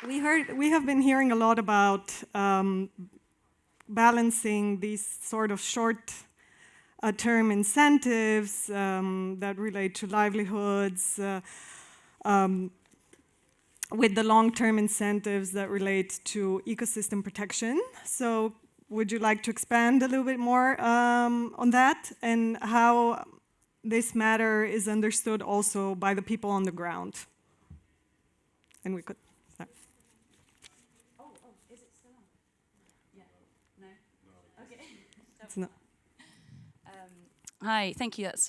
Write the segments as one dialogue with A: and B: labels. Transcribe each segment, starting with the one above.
A: we have been hearing a lot about balancing these sort of short term incentives that relate to livelihoods with the long-term incentives that relate to ecosystem protection. So would you like to expand a little bit more on that and how this matter is understood also by the people on the ground? And we could start.
B: Is it still on? Yeah. No? Okay.
A: It's not.
B: Hi, thank you. That's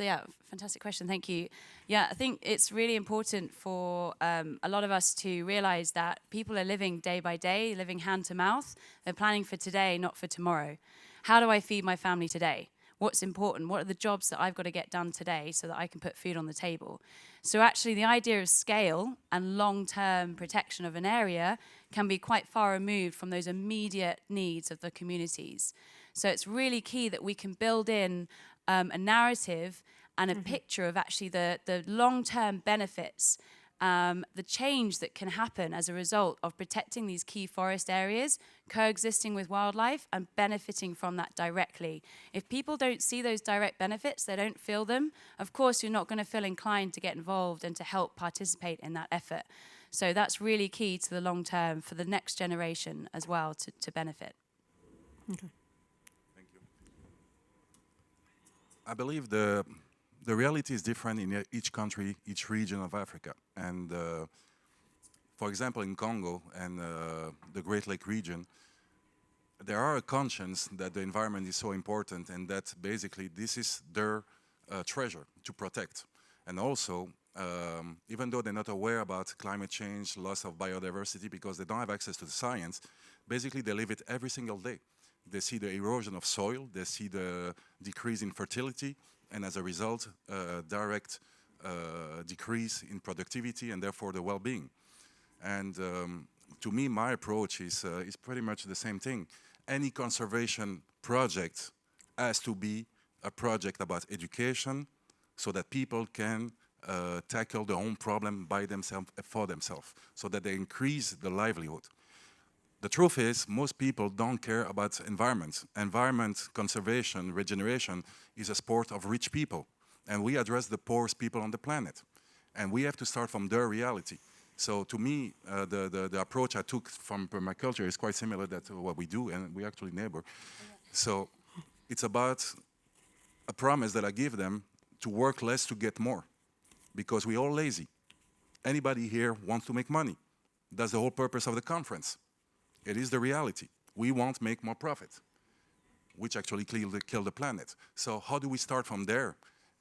B: fantastic question. Thank you. Yeah, I think it's really important for a lot of us to realize that people are living day by day, living hand to mouth. They're planning for today, not for tomorrow. How do I feed my family today? What's important? What are the jobs that I've got to get done today so that I can put food on the table? So actually the idea of scale and long-term protection of an area can be quite far removed from those immediate needs of the communities. So it's really key that we can build in a narrative and a picture of actually the long-term benefits, the change that can happen as a result of protecting these key forest areas, coexisting with wildlife and benefiting from that directly. If people don't see those direct benefits, they don't feel them, of course you're not going to feel inclined to get involved and to help participate in that effort. So that's really key to the long term for the next generation as well to benefit.
A: Okay.
C: I believe the reality is different in each country, each region of Africa. And for example, in Congo and the Great Lake region, there are a conscience that the environment is so important and that basically this is their treasure to protect. And also, even though they're not aware about climate change, loss of biodiversity, because they don't have access to the science, basically they live it every single day. They see the erosion of soil, they see the decrease in fertility, and as a result, direct decrease in productivity and therefore the well-being. And to me, my approach is pretty much the same thing. Any conservation project has to be a project about education so that people can tackle their own problem by themselves, for themselves, so that they increase the livelihood. The truth is, most people don't care about environment. Environment conservation, regeneration is a sport of rich people. And we address the poorest people on the planet. And we have to start from their reality. So to me, the approach I took from permaculture is quite similar to what we do, and we actually neighbor. So it's about a promise that I give them to work less to get more, because we're all lazy. Anybody here wants to make money. That's the whole purpose of the conference. It is the reality. We want to make more profit, which actually kill the planet. So how do we start from there?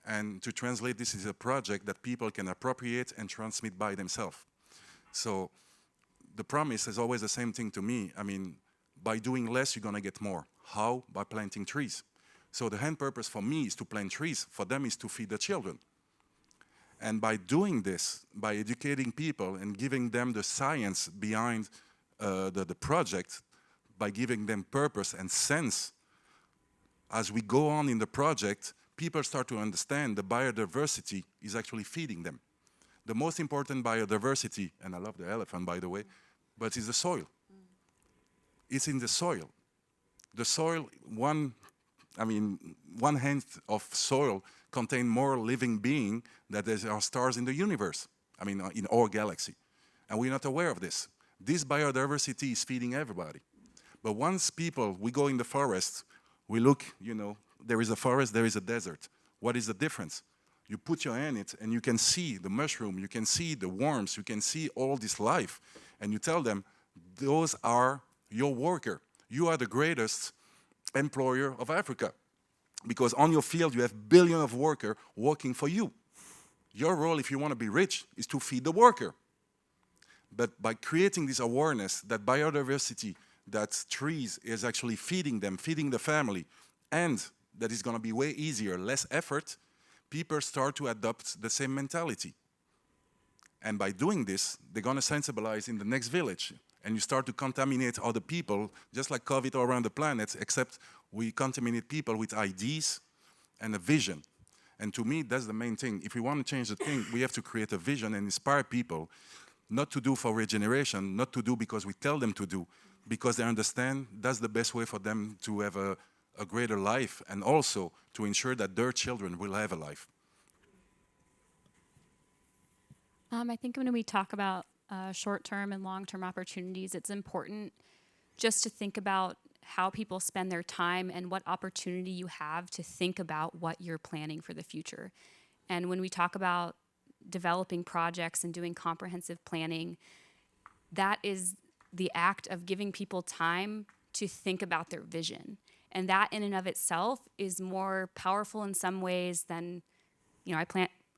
C: And to translate, this is a project that people can appropriate and transmit by themselves. So the promise is always the same thing to me. I mean, by doing less, you're going to get more. How? By planting trees. So the end purpose for me is to plant trees. For them is to feed the children. And by doing this, by educating people and giving them the science behind the project, by giving them purpose and sense, as we go on in the project, people start to understand the biodiversity is actually feeding them. The most important biodiversity, and I love the elephant, by the way, but it's the soil. It's in the soil. The soil, one hand of soil contains more living being than there are stars in the universe, in our galaxy. And we're not aware of this. This biodiversity is feeding everybody. But once we go in the forest, we look, there is a forest, there is a desert. What is the difference? You put your hand in it and you can see the mushroom, you can see the worms, you can see all this life. And you tell them, those are your worker. You are the greatest employer of Africa. Because on your field, you have billions of workers working for you. Your role, if you want to be rich, is to feed the worker. But by creating this awareness that biodiversity, that trees is actually feeding them, feeding the family, and that is going to be way easier, less effort, people start to adopt the same mentality. And by doing this, they're going to sensibilize in the next village. And you start to contaminate other people, just like COVID all around the planet, except we contaminate people with ideas and a vision. And to me, that's the main thing. If we want to change the thing, we have to create a vision and inspire people. not to do for regeneration, not to do because we tell them to do, because they understand that's the best way for them to have a greater life, and also to ensure that their children will have a life.
D: I think when we talk about short-term and long-term opportunities, it's important just to think about how people spend their time and what opportunity you have to think about what you're planning for the future. And when we talk about developing projects and doing comprehensive planning, that is the act of giving people time to think about their vision. And that in and of itself is more powerful in some ways than,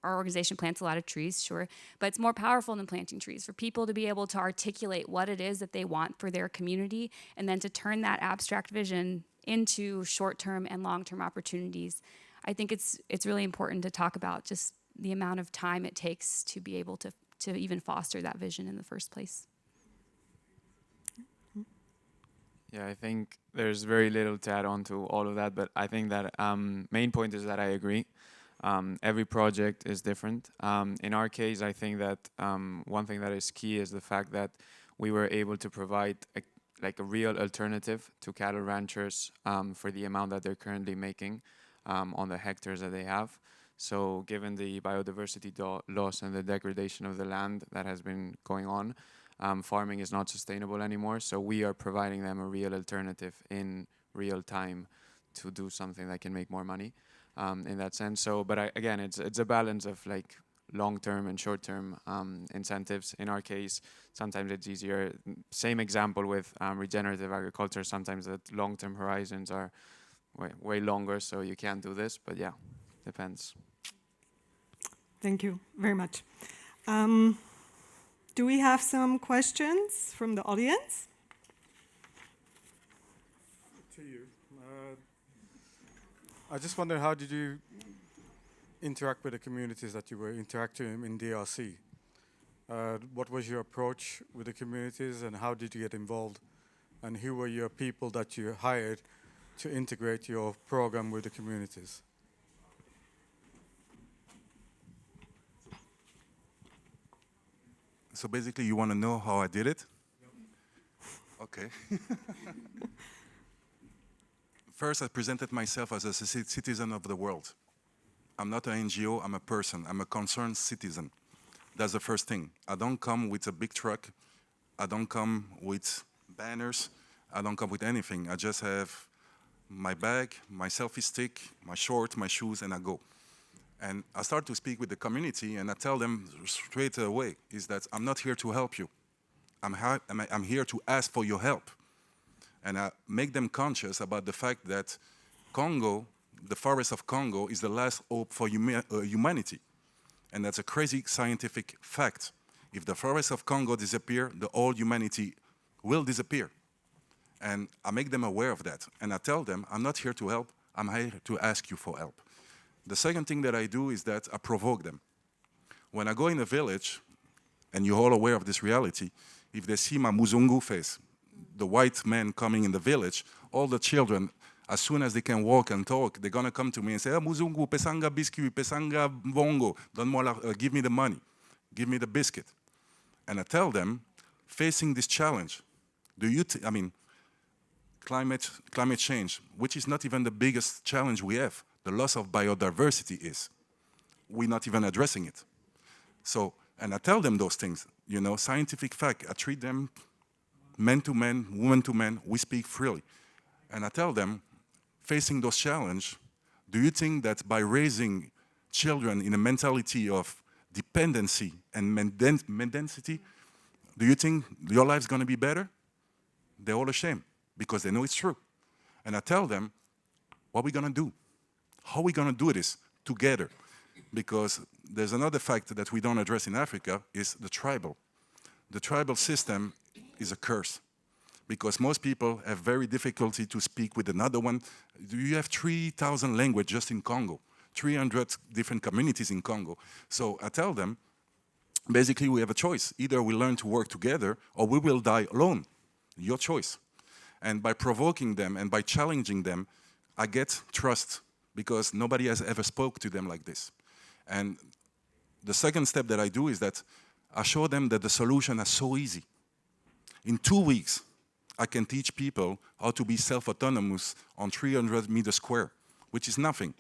D: our organization plants a lot of trees, sure, but it's more powerful than planting trees for people to be able to articulate what it is that they want for their community, and then to turn that abstract vision into short-term and long-term opportunities. I think it's really important to talk about just the amount of time it takes to be able to even foster that vision in the first place.
E: Yeah, I think there's very little to add on to all of that, but I think that main point is that I agree. Every project is different. In our case, I think that one thing that is key is the fact that we were able to provide a real alternative to cattle ranchers for the amount that they're currently making on the hectares that they have. So given the biodiversity loss and the degradation of the land that has been going on, farming is not sustainable anymore. So we are providing them a real alternative in real time to do something that can make more money. In that sense. So, but again, it's a balance of like long-term and short-term incentives. In our case, sometimes it's easier. Same example with regenerative agriculture. Sometimes the long-term horizons are way longer, so you can't do this. But yeah, depends.
A: Thank you very much. Do we have some questions from the audience?
F: To you. I just wonder, how did you interact with the communities that you were interacting in DRC? What was your approach with the communities, and how did you get involved? And who were your people that you hired to integrate your program with the communities?
C: So basically, you want to know how I did it? Okay. First, I presented myself as a citizen of the world. I'm not an NGO, I'm a person. I'm a concerned citizen. That's the first thing. I don't come with a big truck. I don't come with banners. I don't come with anything. I just have my bag, my selfie stick, my short, my shoes, and I go. And I start to speak with the community, and I tell them straight away, is that I'm not here to help you. I'm here to ask for your help. And I make them conscious about the fact that Congo, the forest of Congo, is the last hope for humanity. And that's a crazy scientific fact. If the forests of Congo disappear, the whole humanity will disappear. And I make them aware of that. And I tell them, I'm not here to help, I'm here to ask you for help. The second thing that I do is that I provoke them. When I go in a village, and you're all aware of this reality, if they see my Muzungu face, the white man coming in the village, all the children, as soon as they can walk and talk, they're going to come to me and say, Muzungu, pesanga biscuit, pesanga bongo, give me the money, give me the biscuit. And I tell them, facing this challenge, climate change, which is not even the biggest challenge we have, the loss of biodiversity is, we're not even addressing it. So, and I tell them those things, scientific fact, I treat them men to men, woman to man, we speak freely. And I tell them, facing those challenges, do you think that by raising children in a mentality of dependency and mendacity, do you think your life's going to be better? They're all ashamed because they know it's true. And I tell them, what are we going to do? How are we going to do this together? Because there's another fact that we don't address in Africa is the tribal. The tribal system is a curse because most people have very difficulty to speak with another one. You have 3,000 languages just in Congo, 300 different communities in Congo. So I tell them, basically we have a choice. Either we learn to work together or we will die alone. Your choice. And by provoking them and by challenging them, I get trust because nobody has ever spoke to them like this. And the second step that I do is that I show them that the solution is so easy. In 2 weeks, I can teach people how to be self-autonomous on 300 meters square, which is nothing.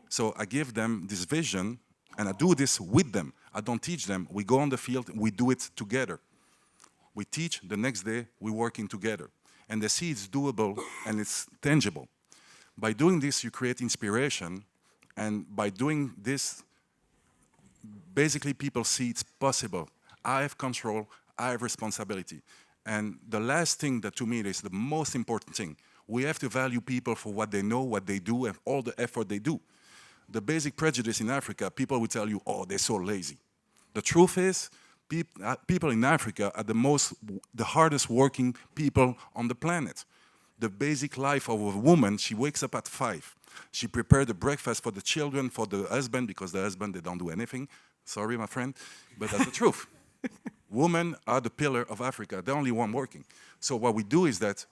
C: So I give them this vision, and I do this with them. I don't teach them. We go on the field, we do it together. We teach, the next day, we're working together. And they see it's doable and it's tangible. By doing this, you create inspiration, and by doing this, basically people see it's possible. I have control, I have responsibility. And the last thing that to me is the most important thing, we have to value people for what they know, what they do, and all the effort they do. The basic prejudice in Africa, people will tell you, oh, they're so lazy. The truth is, people in Africa are the hardest working people on the planet. The basic life of a woman, she wakes up at 5. She prepared the breakfast for the children, for the husband, because the husband, they don't do anything. Sorry, my friend, but that's the truth. Women are the pillar of Africa, the only one working. So what we do is that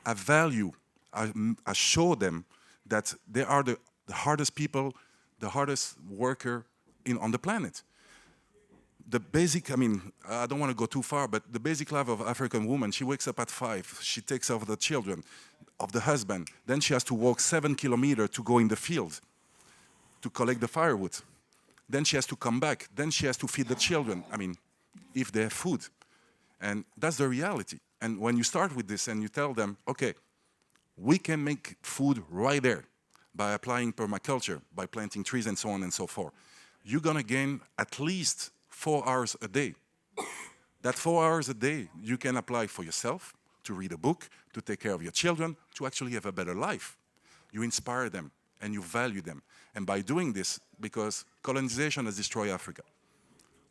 C: I value, I show them that they are the hardest people, the hardest worker on the planet. The basic, I mean, I don't want to go too far, but the basic life of African woman, she wakes up at 5, she takes care of the children, of the husband, then she has to walk 7 kilometers to go in the field to collect the firewood. Then she has to come back, then she has to feed the children, I mean, if they have food. And that's the reality. And when you start with this and you tell them, okay, we can make food right there by applying permaculture, by planting trees and so on and so forth, you're gonna gain at least 4 hours a day. That 4 hours a day you can apply for yourself, to read a book, to take care of your children, to actually have a better life. You inspire them and you value them. And by doing this, because colonization has destroyed Africa.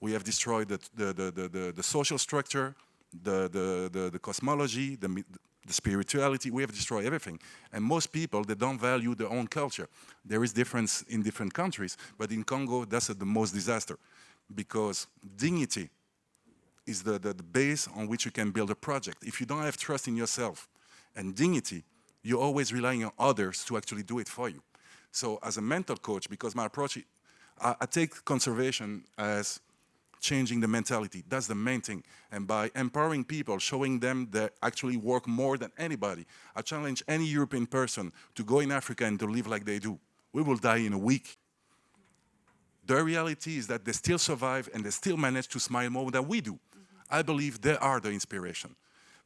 C: We have destroyed the social structure, the cosmology, the spirituality. We have destroyed everything. And most people, they don't value their own culture. There is difference in different countries, but in Congo, that's the most disaster. Because dignity is the base on which you can build a project. If you don't have trust in yourself and dignity, you're always relying on others to actually do it for you. So as a mental coach, because my approach, I take conservation as changing the mentality. That's the main thing. And by empowering people, showing them that actually work more than anybody, I challenge any European person to go in Africa and to live like they do. We will die in a week. The reality is that they still survive and they still manage to smile more than we do. I believe they are the inspiration.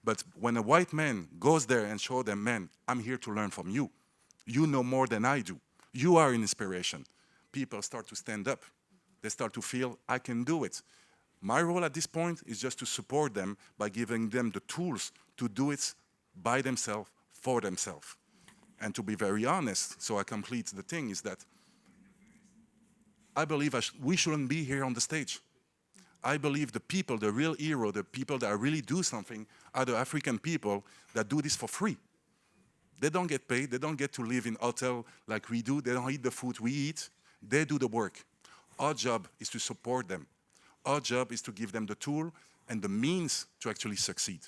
C: But when a white man goes there and shows them, man, I'm here to learn from you. You know more than I do. You are an inspiration. People start to stand up. They start to feel, I can do it. My role at this point is just to support them by giving them the tools to do it by themselves, for themselves. And to be very honest, so I complete the thing, is that I believe we shouldn't be here on the stage. I believe the people, the real hero, the people that really do something are the African people that do this for free. They don't get paid, they don't get to live in hotel like we do, they don't eat the food we eat, they do the work. Our job is to support them. Our job is to give them the tool and the means to actually succeed.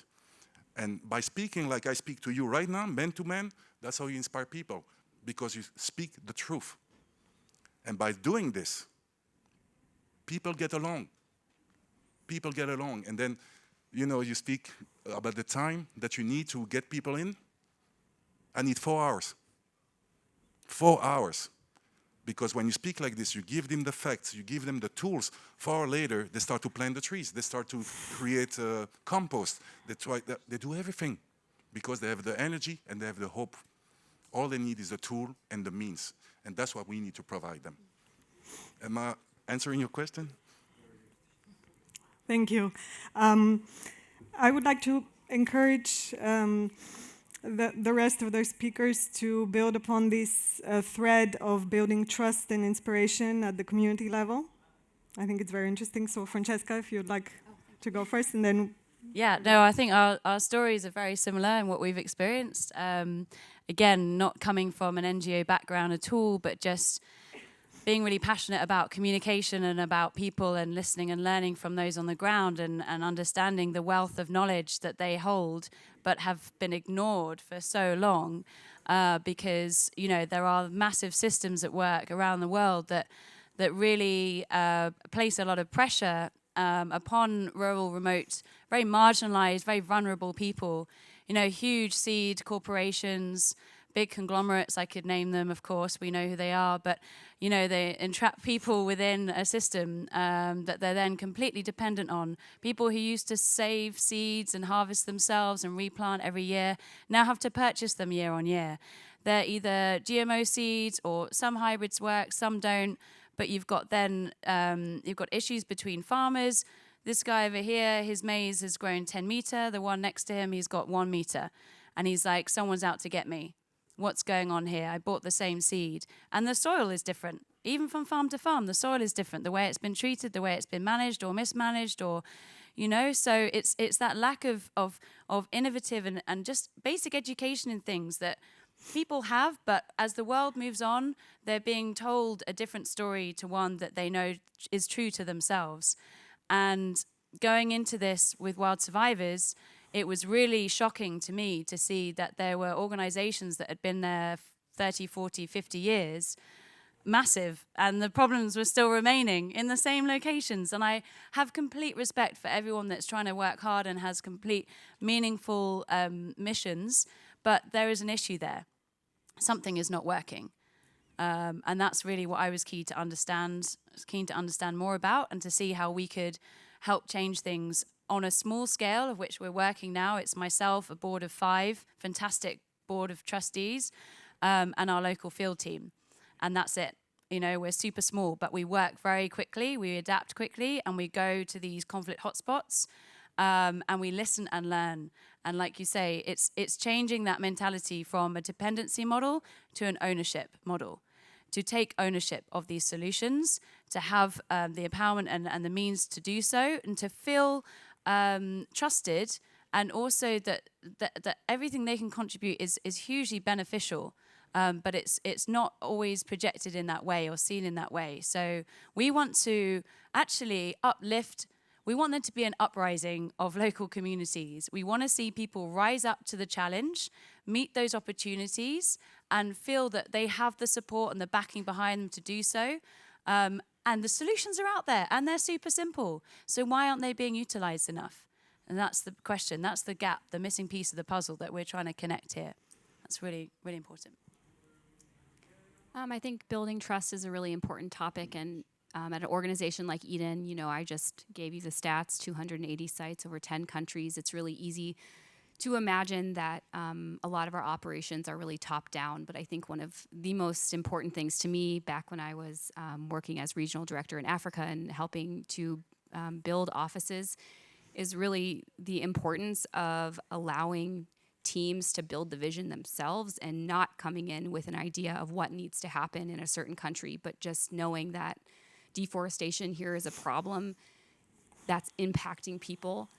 C: And by speaking like I speak to you right now, man to man, that's how you inspire people, because you speak the truth. And by doing this, people get along. People get along. And then, you speak about the time that you need to get people in. I need 4 hours. 4 hours. Because when you speak like this, you give them the facts, you give them the tools. 4 hours later, they start to plant the trees. They start to create compost. They do everything because they have the energy and they have the hope. All they need is the tool and the means. And that's what we need to provide them. Am I answering your question?
A: Thank you. I would like to encourage the rest of the speakers to build upon this thread of building trust and inspiration at the community level. I think it's very interesting. So Francesca, if you'd like to go first, and then...
B: Yeah, no, I think our stories are very similar in what we've experienced. Again, not coming from an NGO background at all, but just being really passionate about communication and about people and listening and learning from those on the ground and understanding the wealth of knowledge that they hold but have been ignored for so long because, there are massive systems at work around the world that really place a lot of pressure upon rural, remote, very marginalized, very vulnerable people. You know, huge seed corporations, big conglomerates, I could name them, of course, we know who they are, but, you know, they entrap people within a system that they're then completely dependent on. People who used to save seeds and harvest themselves and replant every year now have to purchase them year on year. They're either GMO seeds or some hybrids work, some don't, but you've got then, you've got issues between farmers. This guy over here, his maize has grown 10 meter. The one next to him, he's got 1 meter. And he's like, someone's out to get me. What's going on here? I bought the same seed. And the soil is different. Even from farm to farm, the soil is different. The way it's been treated, the way it's been managed or mismanaged, or, you know, so it's that lack of innovative and just basic education in things that people have, but as the world moves on, they're being told a different story to one that they know is true to themselves. And going into this with Wild Survivors, it was really shocking to me to see that there were organizations that had been there 30, 40, 50 years, massive, and the problems were still remaining in the same locations. And I have complete respect for everyone that's trying to work hard and has complete meaningful missions, but there is an issue there. Something is not working. And that's really what I was keen to understand more about, and to see how we could help change things on a small scale, of which we're working now. It's myself, a board of 5, fantastic board of trustees, and our local field team. And that's it. You know, we're super small, but we work very quickly, we adapt quickly, and we go to these conflict hotspots, and we listen and learn. And like you say, it's changing that mentality from a dependency model to an ownership model, to take ownership of these solutions, to have the empowerment and the means to do so, and to feel trusted, and also that everything they can contribute is hugely beneficial. But it's not always projected in that way or seen in that way. So we want to actually uplift. We want there to be an uprising of local communities. We want to see people rise up to the challenge, meet those opportunities, and feel that they have the support and the backing behind them to do so. And the solutions are out there, and they're super simple. So why aren't they being utilized enough? And that's the question. That's the gap, the missing piece of the puzzle that we're trying to connect here. That's really, really important.
D: I think building trust is a really important topic, and at an organization like Eden, you know, I just gave you the stats, 280 sites over 10 countries. It's really easy to imagine that a lot of our operations are really top down, but I think one of the most important things to me back when I was working as regional director in Africa and helping to build offices is really the importance of allowing teams to build the vision themselves and not coming in with an idea of what needs to happen in a certain country, but just knowing that deforestation here is a problem that's impacting people.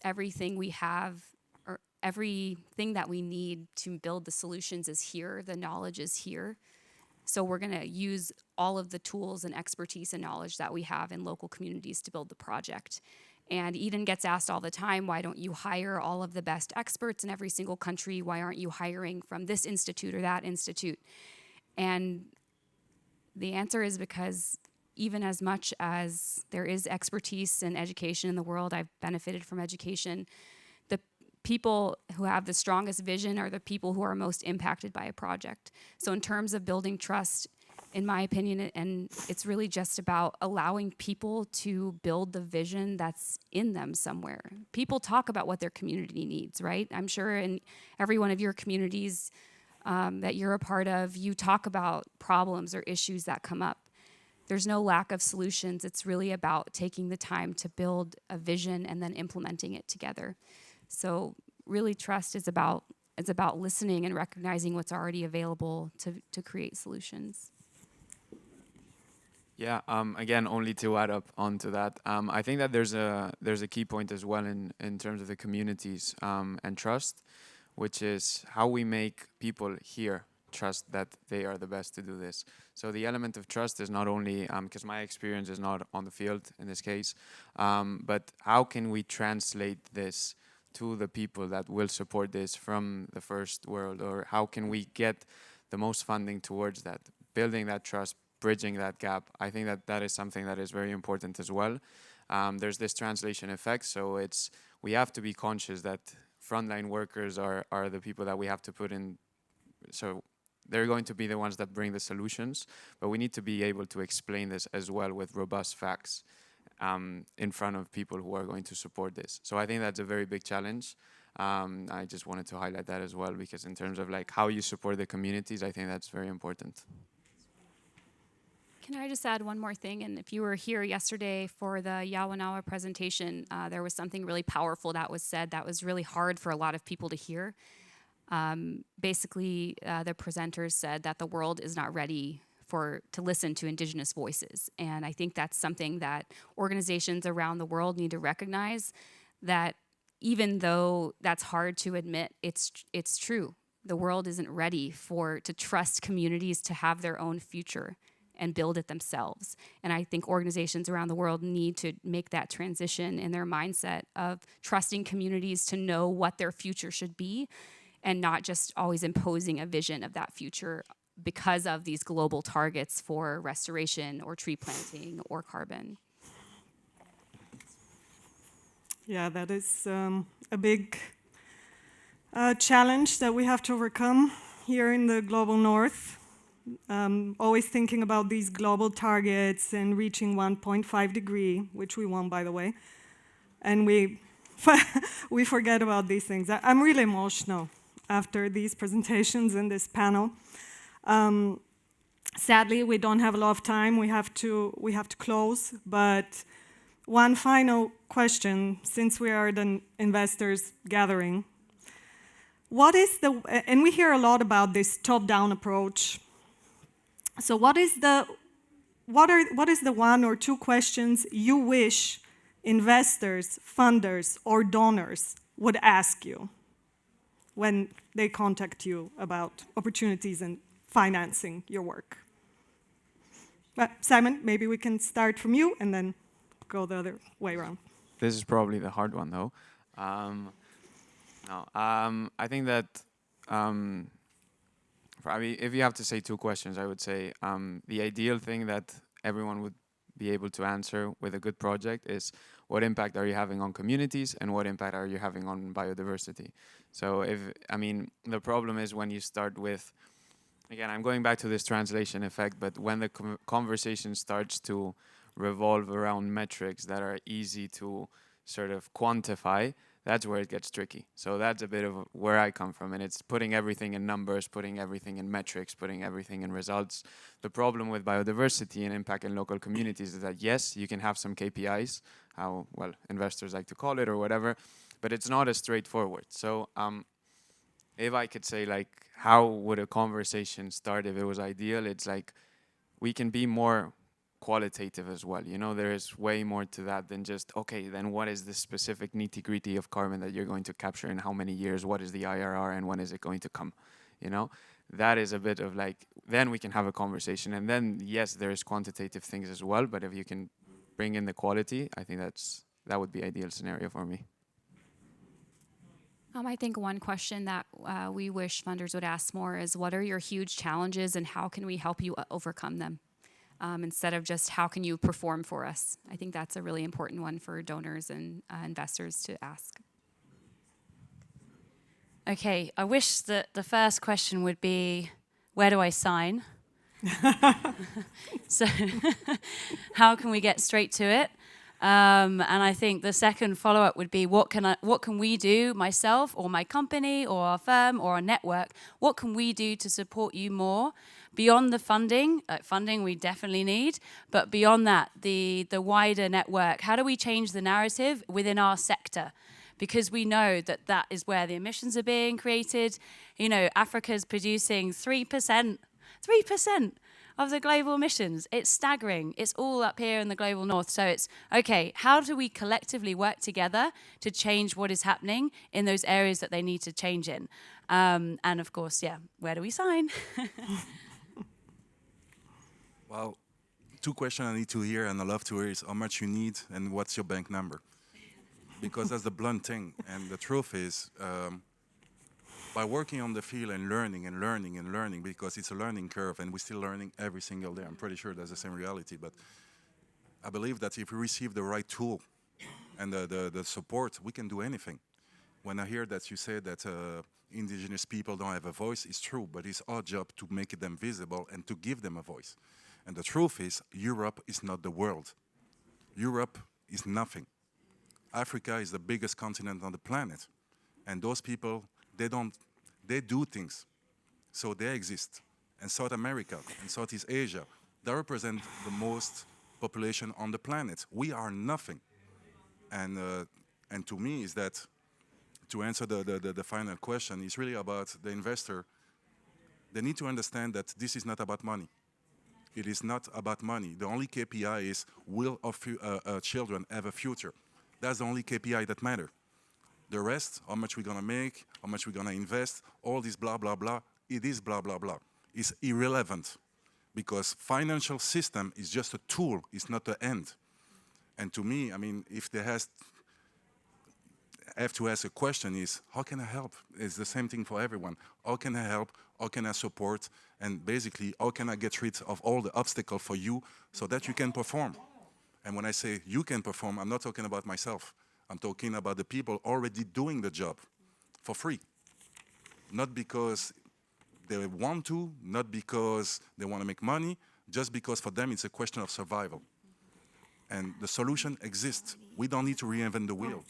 D: Everything we have, or everything that we need to build the solutions is here, the knowledge is here. So we're gonna use all of the tools and expertise and knowledge that we have in local communities to build the project. And Eden gets asked all the time, why don't you hire all of the best experts in every single country? Why aren't you hiring from this institute or that institute? And the answer is because even as much as there is expertise and education in the world, I've benefited from education, the people who have the strongest vision are the people who are most impacted by a project. So in terms of building trust, in my opinion, and it's really just about allowing people to build the vision that's in them somewhere. People talk about what their community needs, right? I'm sure in every one of your communities that you're a part of, you talk about problems or issues that come up. There's no lack of solutions. It's really about taking the time to build a vision and then implementing it together. So really trust is about listening and recognizing what's already available to create solutions.
E: Yeah, again, only to add up onto that, I think that there's a key point as well in terms of the communities and trust, which is how we make people here trust that they are the best to do this. So the element of trust is not only, because my experience is not on the field in this case, but how can we translate this to the people that will support this from the first world, or how can we get the most funding towards that, building that trust, bridging that gap. I think that is something that is very important as well. there's this translation effect. So we have to be conscious that frontline workers are the people that we have to put in. So they're going to be the ones that bring the solutions, but we need to be able to explain this as well with robust facts in front of people who are going to support this. So I think that's a very big challenge. I just wanted to highlight that as well, because in terms of like how you support the communities, I think that's very important.
D: Can I just add one more thing? And if you were here yesterday for the Yawanawa presentation, there was something really powerful that was said that was really hard for a lot of people to hear. Basically, the presenters said that the world is not ready to listen to Indigenous voices. And I think that's something that organizations around the world need to recognize, that even though that's hard to admit, it's true. The world isn't ready to trust communities to have their own future and build it themselves. And I think organizations around the world need to make that transition in their mindset of trusting communities to know what their future should be, and not just always imposing a vision of that future because of these global targets for restoration or tree planting or carbon.
A: Yeah, that is a big challenge that we have to overcome here in the global north. Always thinking about these global targets and reaching 1.5 degree, which we won, by the way. And we forget about these things. I'm really emotional after these presentations and this panel. Sadly, we don't have a lot of time. We have to close. But one final question, since we are the investors gathering. And we hear a lot about this top-down approach. So what is the one or two questions you wish investors, funders, or donors would ask you when they contact you about opportunities in financing your work? Simon, maybe we can start from you and then go the other way around.
E: This is probably the hard one, though. I think that if you have to say two questions, I would say the ideal thing that everyone would be able to answer with a good project is, what impact are you having on communities and what impact are you having on biodiversity? So the problem is when you start with, again, I'm going back to this translation effect, but when the conversation starts to revolve around metrics that are easy to sort of quantify, that's where it gets tricky. So that's a bit of where I come from, and it's putting everything in numbers, putting everything in metrics, putting everything in results. The problem with biodiversity and impact in local communities is that, yes, you can have some KPIs, how, well, investors like to call it or whatever, but it's not as straightforward. So if I could say, like, how would a conversation start if it was ideal, it's like we can be more qualitative as well. You know, there is way more to that than just, okay, then what is the specific nitty-gritty of carbon that you're going to capture in how many years? What is the IRR and when is it going to come? You know, that is a bit of like, then we can have a conversation. And then, yes, there is quantitative things as well, but if you can bring in the quality, I think that would be ideal scenario for me.
D: I think one question that we wish funders would ask more is, what are your huge challenges and how can we help you overcome them? Instead of just, how can you perform for us? I think that's a really important one for donors and investors to ask.
B: Okay, I wish that the first question would be, where do I sign? So how can we get straight to it? And I think the second follow-up would be, what can we do, myself or my company or our firm or our network, what can we do to support you more beyond the funding? Funding we definitely need, but beyond that, the wider network, how do we change the narrative within our sector? Because we know that is where the emissions are being created. You know, Africa's producing 3% of the global emissions. It's staggering. It's all up here in the global north. So it's, okay, how do we collectively work together to change what is happening in those areas that they need to change in? And of course, yeah, where do we sign?
C: Well, two questions I need to hear and I love to hear is how much you need and what's your bank number? Because that's the blunt thing. And the truth is, by working on the field and learning, because it's a learning curve and we're still learning every single day. I'm pretty sure that's the same reality. But I believe that if we receive the right tool and the support, we can do anything. When I hear that you say that indigenous people don't have a voice, it's true, but it's our job to make them visible and to give them a voice. And the truth is, Europe is not the world. Europe is nothing. Africa is the biggest continent on the planet. And those people, they do things. So they exist. And South America and Southeast Asia, they represent the most population on the planet. We are nothing. And to me is that, to answer the final question, it's really about the investor. They need to understand that this is not about money. It is not about money. The only KPI is, will our children have a future? That's the only KPI that matters. The rest, how much we're gonna make, how much we're gonna invest, all this blah, blah, blah, it is blah, blah, blah. It's irrelevant because financial system is just a tool, it's not the end. And to me, I mean, if they have to ask a question is, how can I help? It's the same thing for everyone. How can I help? How can I support? And basically, how can I get rid of all the obstacles for you so that you can perform? And when I say you can perform, I'm not talking about myself. I'm talking about the people already doing the job for free. Not because they want to, not because they want to make money, just because for them it's a question of survival. And the solution exists. We don't need to reinvent the wheel.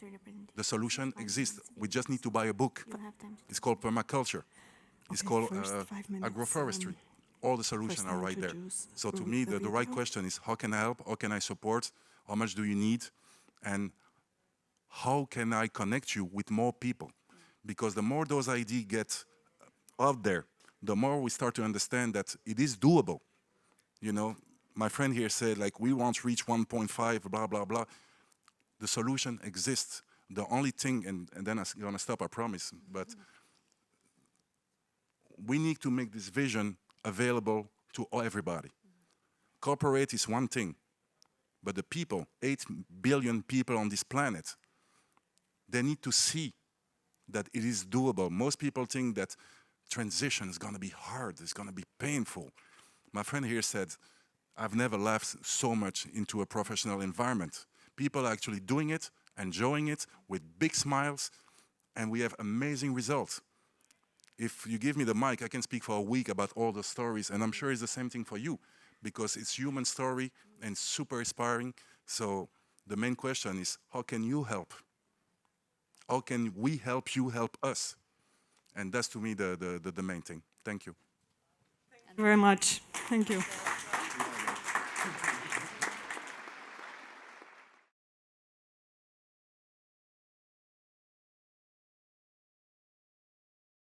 C: The solution exists. We just need to buy a book. It's called permaculture. It's called agroforestry. All the solutions are right there. So to me, the right question is, how can I help? How can I support? How much do you need? And how can I connect you with more people? Because the more those ideas get out there, the more we start to understand that it is doable. You know, my friend here said, like, we want to reach 1.5, blah, blah, blah. The solution exists. The only thing, and then I'm going to stop, I promise, but we need to make this vision available to everybody. Corporate is one thing, but the people, 8 billion people on this planet, they need to see that it is doable. Most people think that transition is going to be hard, it's going to be painful. My friend here said, I've never laughed so much into a professional environment. People are actually doing it, enjoying it with big smiles, and we have amazing results. If you give me the mic, I can speak for a week about all the stories, and I'm sure it's the same thing for you, because it's human story and super inspiring. So the main question is, how can you help? How can we help you help us? And that's to me the main thing. Thank you.
A: Thank you very much. Thank you.